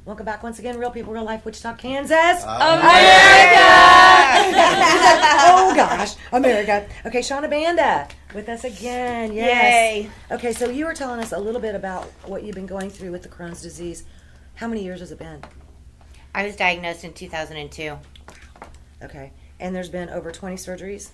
Welcome back once again, Real People, Real Life, Wichita, Kansas. America! Oh, gosh. America. Okay, Shauna Banda with us again. Yes. Yay. Okay, so you were telling us a little bit about what you've been going through with the Crohn's disease. How many years has it been? I was diagnosed in 2002. Okay. And there's been over 20 surgeries?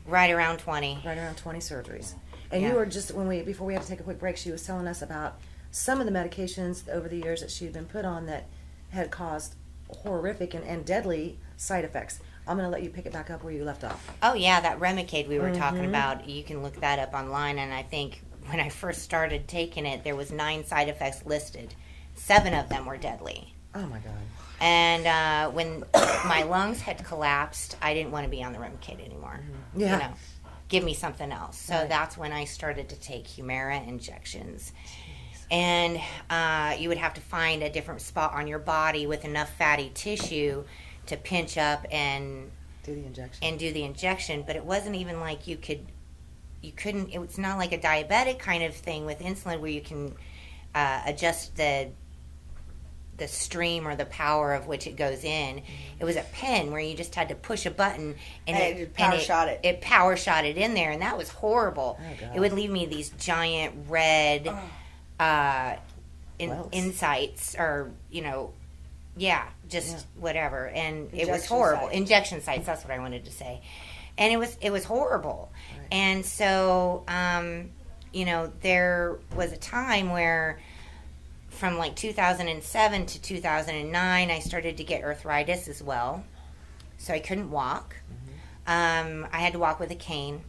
Right around 20. Right around 20 surgeries. And Yeah. you were just, before we had to take a quick break, she was telling us about some of the medications over the years that she had been put on that had caused horrific and deadly side effects. I'm going to let you pick it back up where you left off. Oh, yeah, that Remicade we were talking about. You can look that up online. And I think when I first started taking it, there was 9 side effects listed. 7 of them were deadly. Oh, my God. And when my lungs had collapsed, I didn't want to be on the Remicade anymore. Yeah. You know, give me something else. So Right. that's when I started to take Humira injections. And you would have to find a different spot on your body with enough fatty tissue to pinch up and Do the injection. But it wasn't even like you couldn't, it was not like a diabetic kind of thing with insulin where you can adjust the stream or the power of which it goes in. It was a pen where you just had to push a button and it power shot it. It power shot it in there, and that was horrible. Oh, God. It would leave me these giant red Welts. insights, or whatever, and it was Injection horrible. sites. Injection sites, that's what I wanted to say. And it was horrible. Right. And so there was a time where from like 2007 to 2009 I started to get arthritis as well, so I couldn't walk. I had to walk with a cane.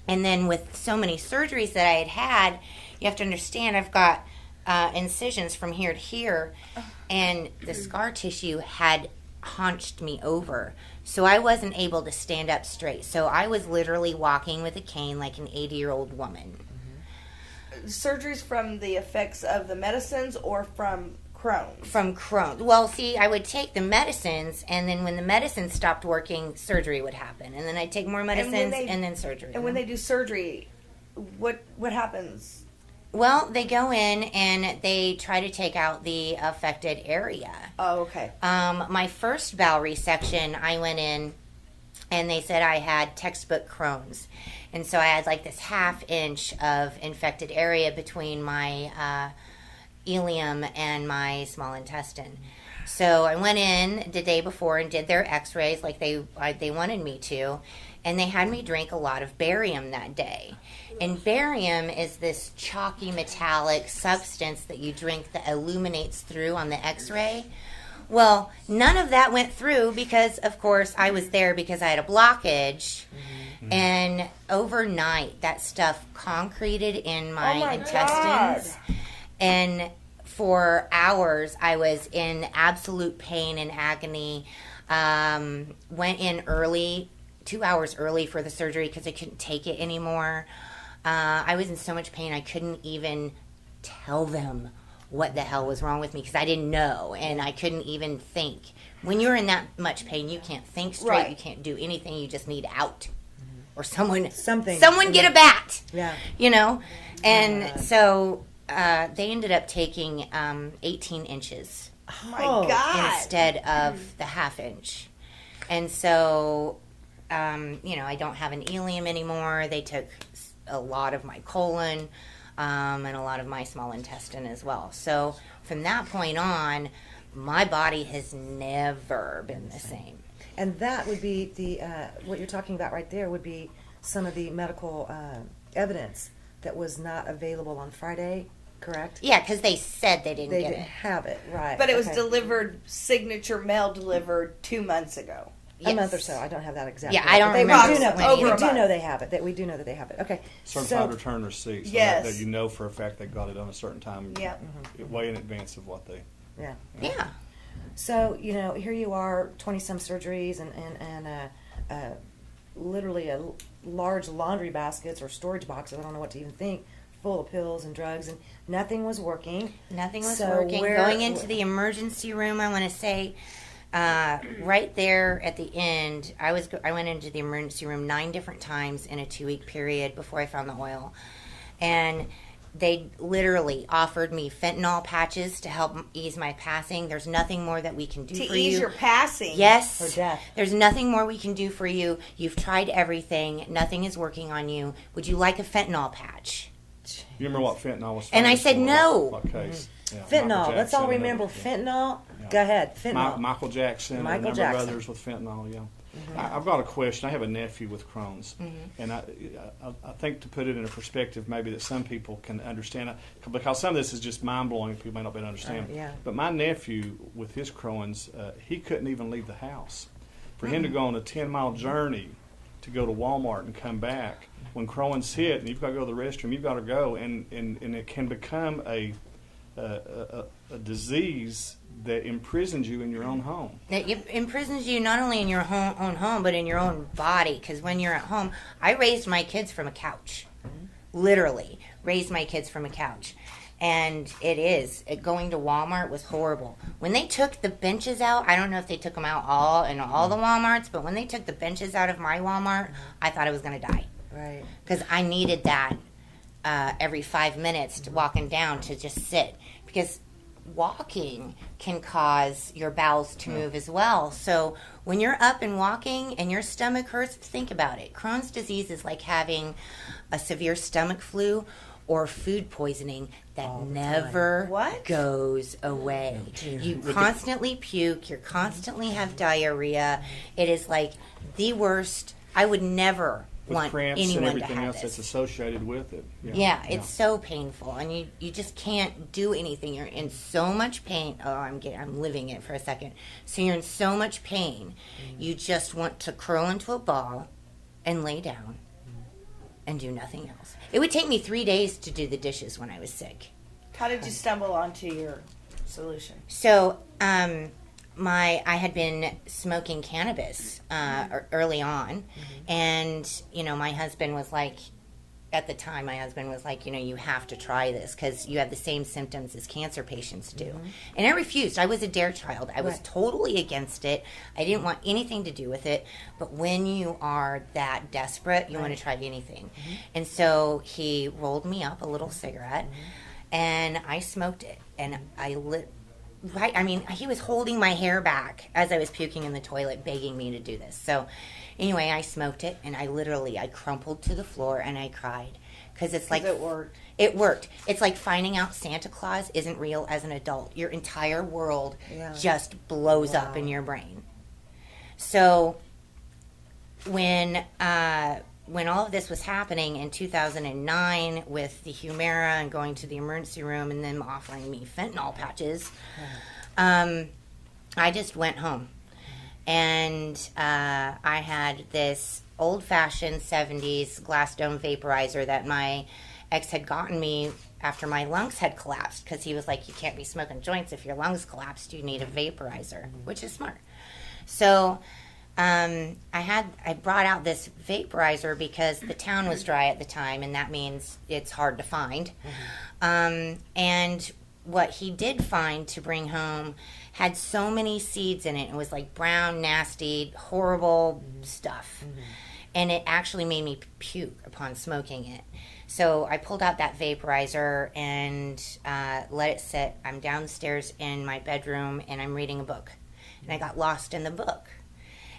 And then with so many surgeries that I had, you have to understand I've got incisions from here to here, and the scar tissue had hunched me over. So I wasn't able to stand up straight. So I was literally walking with a cane like an 80-year-old woman. Surgeries from the effects of the medicines or from Crohn's? From Crohn's. Well, see, I would take the medicines, and then when the medicines stopped working, surgery would happen. And then I'd take more medicines, and then surgery. And when they do surgery, what happens? Well, they go in and they try to take out the affected area. Oh, okay. My first bowel resection, I went in and they said I had textbook Crohn's. And so I had like this 1/2 inch of infected area between my ileum and my small intestine. So I went in the day before and did their x-rays like they wanted me to. And they had me drink a lot of barium that day. And barium is this chalky metallic substance that you drink that illuminates through on the x-ray. Well, none of that went through because, of course, I was there because I had a blockage. Mm-hmm. And overnight, that stuff concreted in my intestines. God. And for hours, I was in absolute pain and agony. Went in early, 2 hours early for the surgery because I couldn't take it anymore. I was in so much pain I couldn't even tell them what the hell was wrong with me because I didn't know, and I couldn't even think. When you're in that much pain, you can't think straight. Right. You can't do anything. You just need out. Or someone Something. get a bat. Yeah. You know? And so they ended up taking 18 inches Oh, my God. instead of the 1/2 inch. And so, I don't have an ileum anymore. They took a lot of my colon and a lot of my small intestine as well. So from that point on, my body has never been the same. And that would be the what you're talking about right there would be some of the medical evidence that was not available on Friday, correct? Yeah, because they said they didn't They get didn't it. have it, right. But it was okay. delivered, signature mail delivered 2 months ago. A month or Yes. so. I don't have that exact. Yeah, date, I don't but they- remember We do know, when over we a do month. know they have it. That we do know that they have it. Okay. Certified return receipt. So Yes. that you know for a fact they got it on a certain time. Yeah. Way in advance of what they. Yeah. Yeah. So here you are, 20-some surgeries, and literally a large laundry baskets or storage boxes. I don't know what to even think. Full of pills and drugs, and nothing was working. Nothing was So working. where- Going into the emergency room, I want to say, right there at the end, I went into the emergency room 9 different times in a 2-week period before I found the oil, and They literally offered me fentanyl patches to help ease my passing. There's nothing more that we can do To for ease you. your passing. Yes. For death. There's nothing more we can do for you. You've tried everything. Nothing is working on you. Would you like a fentanyl patch? You remember what fentanyl was? And I famous said for? no. What case? Yeah, Fentanyl. Michael Let's all Jackson and remember everything. fentanyl. Yeah. Go ahead. Fentanyl. Michael Jackson and a Michael number Jackson. of others with fentanyl, yeah. I've got a question. I have a nephew with Crohn's, and I think to put it in a perspective maybe that some people can understand, because some of this is just mind-blowing, people may not be able to understand. Yeah. But my nephew with his Crohn's, he couldn't even leave the house. For him to go on a 10-mile journey to go to Walmart and come back, when Crohn's hit and you've got to go to the restroom, you've got to go, and it can become a disease that imprisons you in your own home. It imprisons you not only in your own home, but in your own body. Because when you're at home, I raised my kids from a couch. Literally, raised my kids from a couch. And going to Walmart was horrible. When they took the benches out, I don't know if they took them out all in all the Walmarts, but when they took the benches out of my Walmart, I thought I was going to die. Right. Because I needed that every 5 minutes to walking down to just sit. Because walking can cause your bowels to move as well. So when you're up and walking and your stomach hurts, think about it. Crohn's disease is like having a severe stomach flu or food poisoning that never What? goes away. You constantly puke, you constantly have diarrhea. It is like the worst. I would never With want cramps anyone and everything to have else this. that's associated with it. Yeah, it's so painful, and you just can't do anything. You're in so much pain. Oh, I'm living it for a second. So you're in so much pain, you just want to curl into a ball and lay down and do nothing else. It would take me 3 days to do the dishes when I was sick. How did you stumble onto your solution? So, I had been smoking cannabis early on, and my husband was like, at the time, my husband was like, you have to try this because you have the same symptoms as cancer patients do. And I refused. I was a dare child. I was totally against it. I didn't want anything to do with it. But when you are that desperate, you want to try anything. And so he rolled me up a little cigarette, and I smoked it. And I lit. Right, I mean, he was holding my hair back as I was puking in the toilet, begging me to do this. So, anyway, I smoked it, and I crumpled to the floor, and I cried. Because it's like... it worked. It worked. It's like finding out Santa Claus isn't real as an adult. Your entire world just blows up in your brain. So, when all of this was happening in 2009 with the Humira and going to the emergency room and them offering me fentanyl patches, I just went home. And I had this old-fashioned 70s glass dome vaporizer that my ex had gotten me after my lungs had collapsed, because he was like, you can't be smoking joints if your lungs collapsed. You need a vaporizer, which is smart. So... I brought out this vaporizer because the town was dry at the time, and that means it's hard to find. And what he did find to bring home had so many seeds in it. It was like brown, nasty, horrible stuff. And it actually made me puke upon smoking it. So I pulled out that vaporizer and let it sit. I'm downstairs in my bedroom, and I'm reading a book. And I got lost in the book.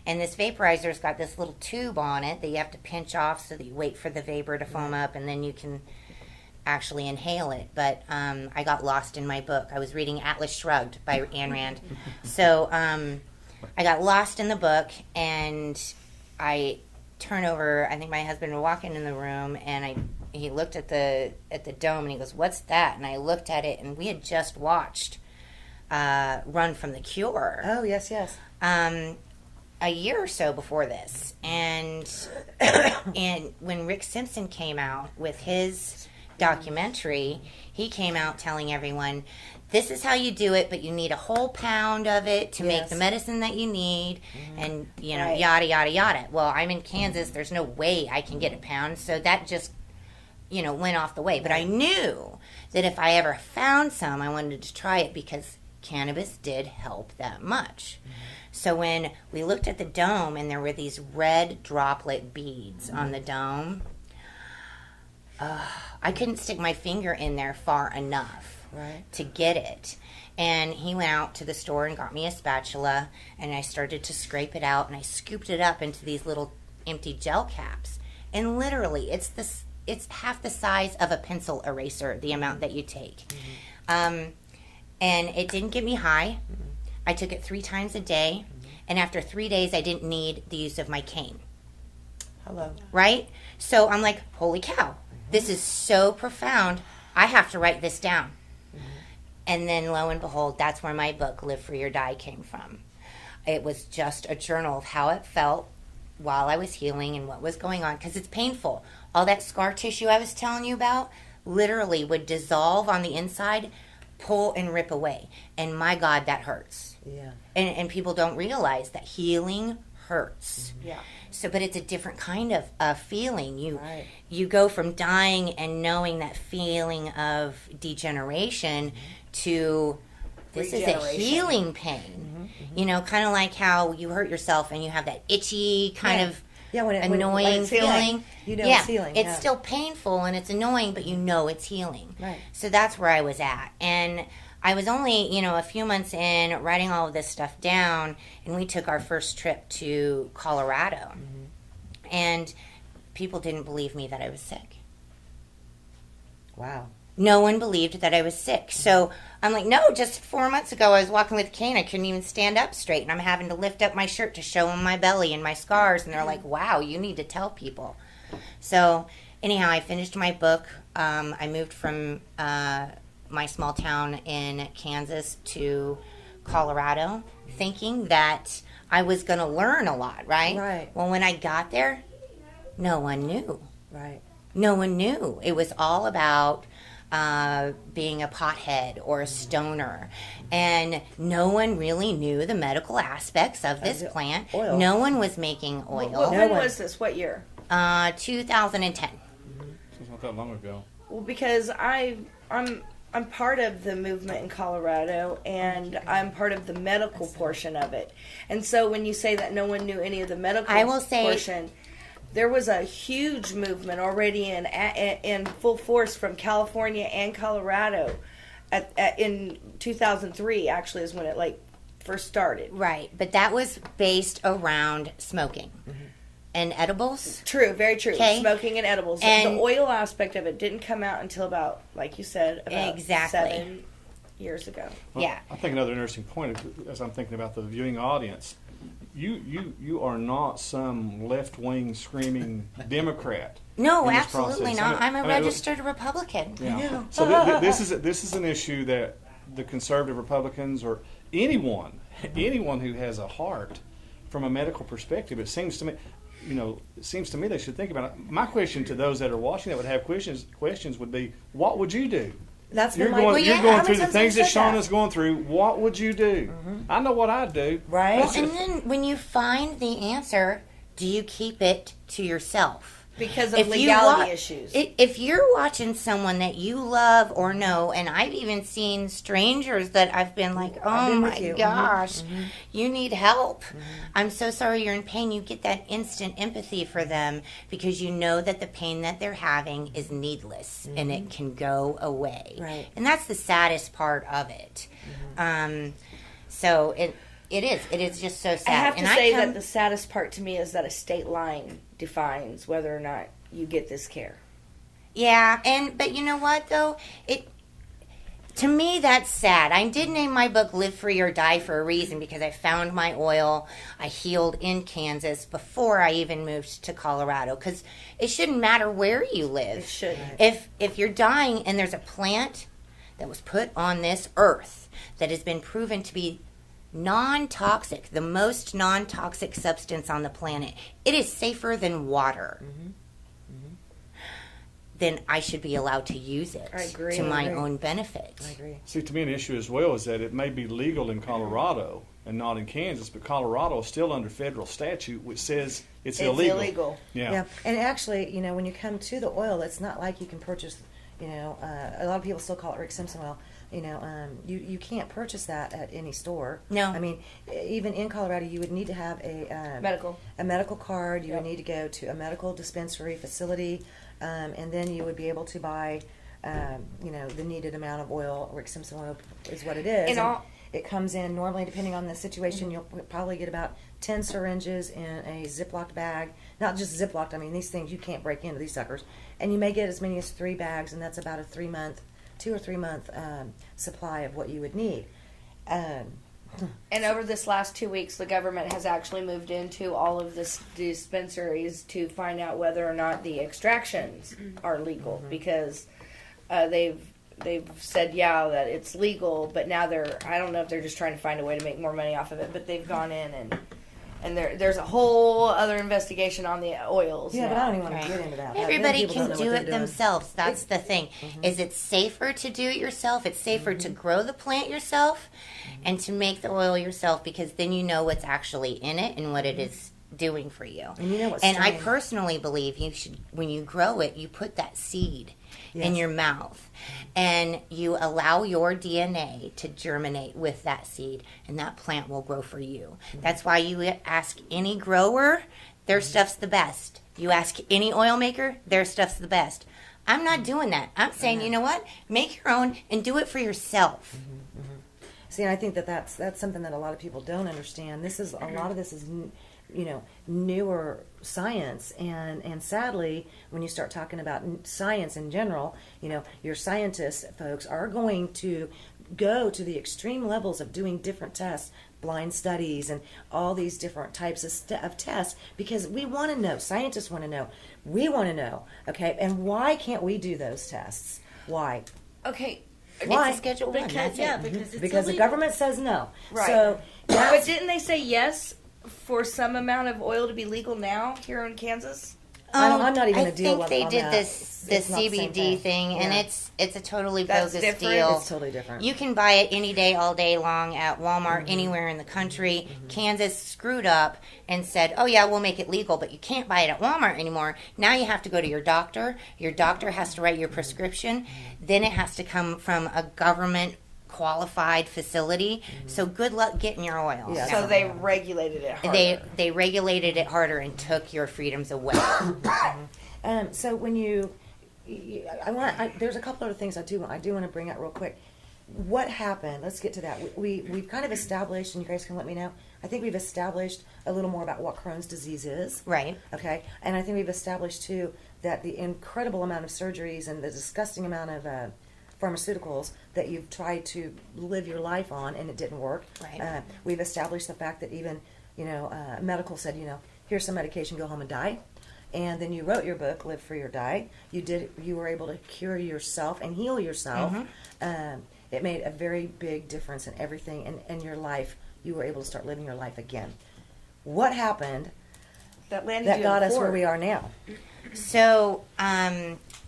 And this vaporizer's got this little tube on it that you have to pinch off so that you wait for the vapor to foam up, and then you can actually inhale it. But I got lost in my book. I was reading Atlas Shrugged by Ayn Rand. So I got lost in the book, and I turn over. I think my husband was walking in the room, and he looked at the dome, and he goes, "What's that?" And I looked at it, and we had just watched Run from the Cure. Oh, yes, yes. A year or so before this, and when Rick Simpson came out with his documentary, he came out telling everyone, this is how you do it, but you need a whole pound of it to make the medicine that you need, and yada yada yada. Well, I'm in Kansas, there's no way I can get a pound, so that just went off the way. But I knew that if I ever found some, I wanted to try it because cannabis did help that much. So when we looked at the dome and there were these red droplet beads on the dome, I couldn't stick my finger in there far enough Right. to get it. And he went out to the store and got me a spatula, and I started to scrape it out, and I scooped it up into these little empty gel caps. And literally, it's half the size of a pencil eraser, the amount that you take. And it didn't get me high. I took it 3 times a day, and after 3 days, I didn't need the use of my cane. Hello. Right? So I'm like, holy cow, this is so profound. I have to write this down. And then lo and behold, that's where my book, Live Free or Die, came from. It was just a journal of how it felt while I was healing and what was going on, because it's painful. All that scar tissue I was telling you about literally would dissolve on the inside, pull and rip away. And my God, that hurts. Yeah. And people don't realize that healing hurts. Yeah. So, but it's a different kind of feeling. Right. You go from dying and knowing that feeling of degeneration to this is a Regeneration. healing pain. You know, kind of like how you hurt yourself and you have that itchy kind of Yeah, when annoying it's healing. feeling. You know yeah, it's healing, It's yeah. still painful and it's annoying, but you know it's healing. Right. So that's where I was at. And I was only, a few months in writing all of this stuff down, and we took our first trip to Colorado. And people didn't believe me that I was sick. Wow. No one believed that I was sick. So I'm like, no, just 4 months ago I was walking with a cane. I couldn't even stand up straight. And I'm having to lift up my shirt to show them my belly and my scars. And they're like, wow, you need to tell people. So anyhow, I finished my book. I moved from my small town in Kansas to Colorado thinking that I was going to learn a lot, right? Right. Well, when I got there, no one knew. Right. No one knew. It was all about being a pothead or a stoner. And no one really knew the medical aspects of this the plant. oil. No one was making oil. When one. was this? What year? 2010. It's not that long ago. Well, because I'm part of the movement in Colorado, and I'm part of the medical portion of it. And so when you say that no one knew any of the medical I will say- portion, there was a huge movement already in full force from California and Colorado in 2003. Actually, is when it first started. Right. But that was based around smoking and edibles. True, very true. 'Kay. Smoking and edibles. And- the oil aspect of it didn't come out until about, like you said, about Exactly. 7 years ago. Well, Yeah. I think another interesting point, as I'm thinking about the viewing audience, you are not some left-wing screaming Democrat. No, in this absolutely process. not. I'm a I mean, registered Republican. Yeah. So this is an issue that the conservative Republicans or anyone who has a heart from a medical perspective, it seems to me, they should think about it. My question to those that are watching that would have questions would be, what would you do? That's You're been my going, Well, you're yeah, going how through many the times things have that you said Shauna's going through. What would you do? I know what I'd do. Right. Well, and then when you find the answer, do you keep it to yourself? Because of If you legality wa- issues. If you're watching someone that you love or know, and I've even seen strangers that I've been like, oh been my with you. gosh, you need help. I'm so sorry you're in pain. You get that instant empathy for them because you know that the pain that they're having is needless and it can go away. Right. And that's the saddest part of it. So it is just so sad. I have to and say come- that the saddest part to me is that a state line defines whether or not you get this care. Yeah, but you know what though? To me that's sad. I did name my book Live Free or Die for a reason because I found my oil. I healed in Kansas before I even moved to Colorado cuz it shouldn't matter where you live. It shouldn't. If you're dying and there's a plant that was put on this earth that has been proven to be non-toxic, the most non-toxic substance on the planet, it is safer than water. Then I should be allowed to use it I agree. to my I agree. own benefit. I agree. See, to me, an issue as well is that it may be legal in Colorado and not in Kansas, but Colorado is still under federal statute, which says it's illegal. Yeah. Yeah. And actually, when you come to the oil, it's not like you can purchase, a lot of people still call it Rick Simpson oil. You can't purchase that at any store. No. I mean, even in Colorado, you would need to have a Medical. medical card. You Yep. would need to go to a medical dispensary facility. and then you would be able to buy, the needed amount of oil. Rick Simpson oil is what it is. And all- it comes in normally, depending on the situation, you'll probably get about 10 syringes in a Ziploc bag. Not just Ziploc, I mean, these things, you can't break into these suckers. And you may get as many as 3 bags, and that's about a 2 or 3 month supply of what you would need. And over this last 2 weeks, the government has actually moved into all of the dispensaries to find out whether or not the extractions are legal, because they've said that it's legal, but now I don't know if they're just trying to find a way to make more money off of it, but they've gone in and there's a whole other investigation on the oils. Yeah, now. but I don't even want Right. to get into that. Everybody People don't can know do what it they're doing. themselves. That's the thing. Is it safer to do it yourself? It's safer to grow the plant yourself and to make the oil yourself, because then you know what's actually in it and what it is doing for you. And you know what And I strain. personally believe you should, when you grow it, you put that seed in Yes. your mouth and you allow your DNA to germinate with that seed, and that plant will grow for you. That's why you ask any grower, their stuff's the best. You ask any oil maker, their stuff's the best. I'm not doing that. I'm saying, you know what? Make your own and do it for yourself. See, and I think that's something that a lot of people don't understand. This is a lot of this is, newer science, and sadly, when you start talking about science in general, your scientists folks are going to go to the extreme levels of doing different tests, blind studies, and all these different types of tests, because we want to know. Scientists want to know. We want to know. Okay, and why can't we do those tests? Why? Okay. Why? It's a Schedule 1. That's it. because it's Because the illegal. government says no. Right. So But didn't they say yes for some amount of oil to be legal now here in Kansas? I'm not even I gonna deal think with they on did that. this the It's not the same CBD thing, and Yeah. it's a totally That's bogus different? deal. It's totally different. You can buy it any day, all day long at Walmart, anywhere in the country. Kansas screwed up and said, "Oh yeah, we'll make it legal, but you can't buy it at Walmart anymore." Now you have to go to your doctor. Your doctor has to write your prescription. Then it has to come from a government qualified facility. So good luck getting your oil. Yeah. So they regulated it harder. They regulated it harder and took your freedoms away. So when there's a couple other things I do want to bring out real quick. What happened? Let's get to that. We've kind of established, and you guys can let me know. I think we've established a little more about what Crohn's disease is. Right. Okay. And I think we've established too that the incredible amount of surgeries and the disgusting amount of pharmaceuticals that you've tried to live your life on and it didn't work. Right. We've established the fact that even medical said here's some medication, go home and die. And then you wrote your book, Live Free or Die. You were able to cure yourself and heal yourself. It made a very big difference in everything in your life. You were able to start living your life again. What happened that landed that you got in us where court. we are now? So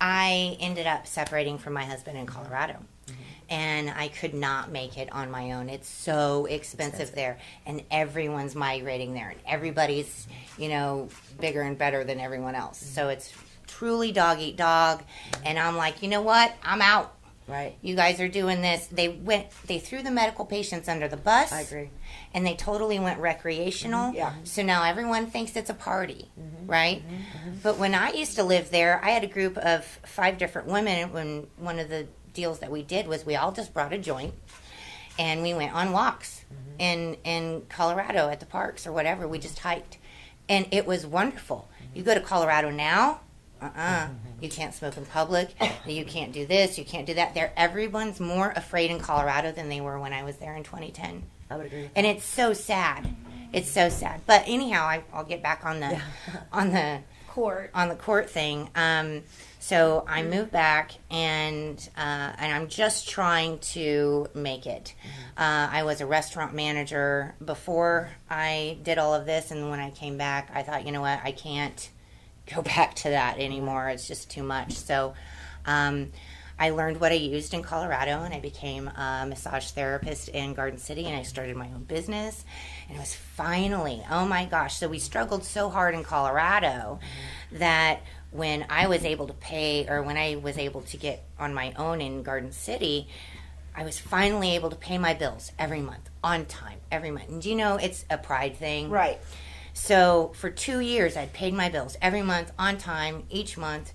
I ended up separating from my husband in Colorado. And I could not make it on my own. It's so expensive there. And everyone's migrating there. And everybody's, bigger and better than everyone else. So it's truly dog eat dog. And I'm like, you know what? I'm out. Right. You guys are doing this. They threw the medical patients under the bus. I agree. And they totally went recreational. Yeah. So now everyone thinks it's a party, right? But when I used to live there, I had a group of 5 different women. When one of the deals that we did was we all just brought a joint and we went on walks in Colorado at the parks or whatever. We just hiked. And it was wonderful. You go to Colorado now, you can't smoke in public. You can't do this. You can't do that. Everyone's more afraid in Colorado than they were when I was there in 2010. I would agree. And it's so sad. It's so sad. But anyhow, I'll get back on the court thing. So I moved back, and I'm just trying to make it. I was a restaurant manager before I did all of this, and when I came back, I thought, you know what, I can't go back to that anymore. It's just too much. So I learned what I used in Colorado, and I became a massage therapist in Garden City, and I started my own business. And it was finally, oh my gosh, so we struggled so hard in Colorado that when I was able to pay, or when I was able to get on my own in Garden City, I was finally able to pay my bills every month, on time, every month. And it's a pride thing. Right. So for 2 years, I'd paid my bills every month, on time, each month.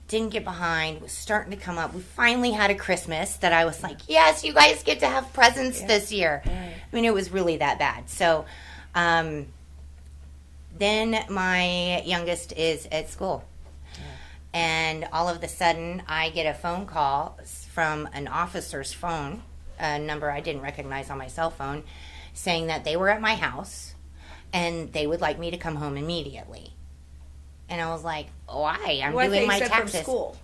didn't get behind, was starting to come up. We finally had a Christmas that I was like, yes, you guys get to have presents this year. Right. I mean, it was really that bad. So then my youngest is at school. And all of a sudden, I get a phone call from an officer's phone, a number I didn't recognize on my cell phone, saying that they were at my house and they would like me to come home immediately. And I was like, why? I'm What doing they my said taxes. from school?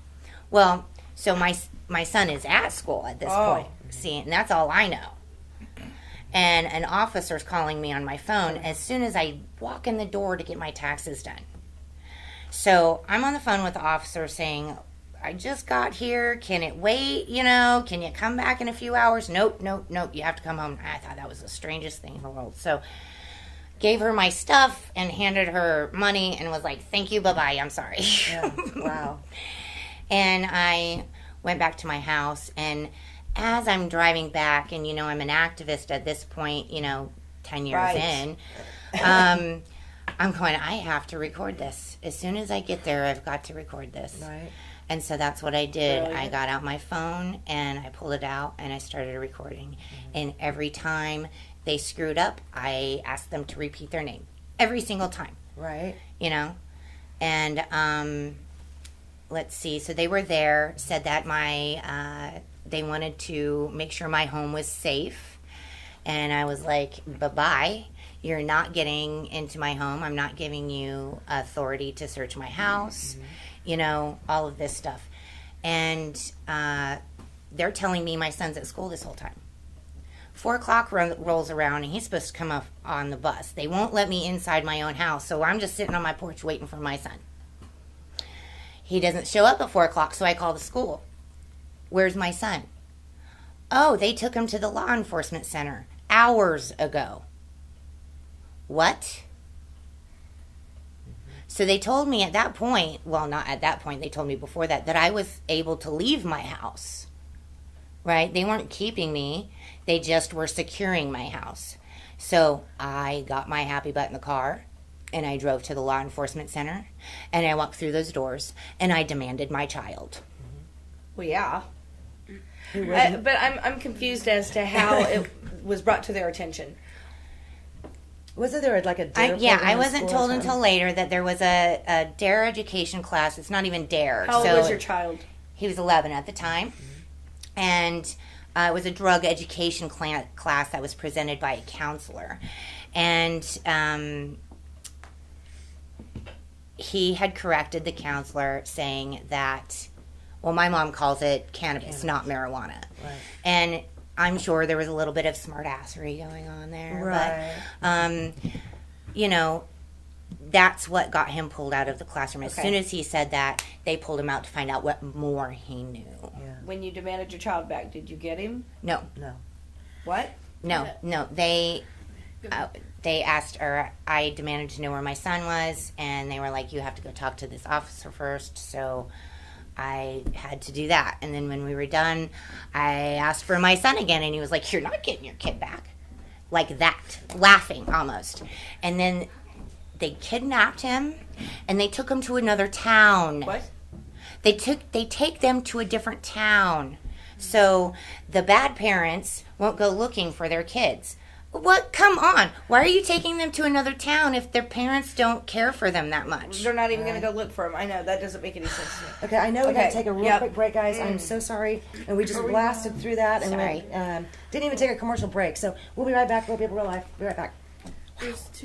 Well, so my son is at school at this point. See, and that's all I know. And an officer's calling me on my phone as soon as I walk in the door to get my taxes done. So I'm on the phone with the officer saying, I just got here. Can it wait? You know, can you come back in a few hours? Nope. You have to come home. I thought that was the strangest thing in the world. So gave her my stuff and handed her money and was like, thank you, bye-bye, I'm sorry. Yeah. Wow. And I went back to my house, and as I'm driving back, and, you know, I'm an activist at this point, you know, 10 years Right. in, I'm going, I have to record this. As soon as I get there, I've got to record this. Right. And so that's what I did. Brilliant. I got out my phone, and I pulled it out, and I started recording. And every time they screwed up, I asked them to repeat their name. Every single time. Right. You know? And let's see. So they were there, said that they wanted to make sure my home was safe. And I was like, bye-bye. You're not getting into my home. I'm not giving you authority to search my house. You know, all of this stuff. And they're telling me my son's at school this whole time. 4 o'clock rolls around, and he's supposed to come up on the bus. They won't let me inside my own house, so I'm just sitting on my porch waiting for my son. He doesn't show up at 4 o'clock, so I call the school. Where's my son? Oh, they took him to the law enforcement center hours ago. What? So they told me at that point, well, not at that point, they told me before that I was able to leave my house. Right? They weren't keeping me. They just were securing my house. So I got my happy butt in the car, and I drove to the law enforcement center, and I walked through those doors, and I demanded my child. Well, yeah. But I'm confused as to how it was brought to their attention. Wasn't there like a DARE Yeah, program I in wasn't school or told something? until later that there was a DARE education class. It's not even DARE. How old So was your child? He was 11 at the time. And it was a drug education class that was presented by a counselor. And he had corrected the counselor saying that, well, my mom calls it cannabis. Not marijuana. Right. And I'm sure there was a little bit of smartassery going on there. Right. But, you know, that's what got him pulled out of the classroom. As Okay. soon as he said that, they pulled him out to find out what more he knew. Yeah. When you demanded your child back, did you get him? No. What? No. They asked, or I demanded to know where my son was, and they were like, you have to go talk to this officer first. So I had to do that. And then when we were done, I asked for my son again, and he was like, you're not getting your kid back. Like that. Laughing, almost. And then they kidnapped him, and they took him to another town. What? They take them to a different town. So the bad parents won't go looking for their kids. What? Come on. Why are you taking them to another town if their parents don't care for them that much? They're not even going to go look for him. I know. That doesn't make any sense to me. Okay, I know we got Okay, to take a real yep. quick break, guys. I'm so sorry. And we just blasted through that. And Sorry. we didn't even take a commercial break. So we'll be right back. We'll be real life. Be right back.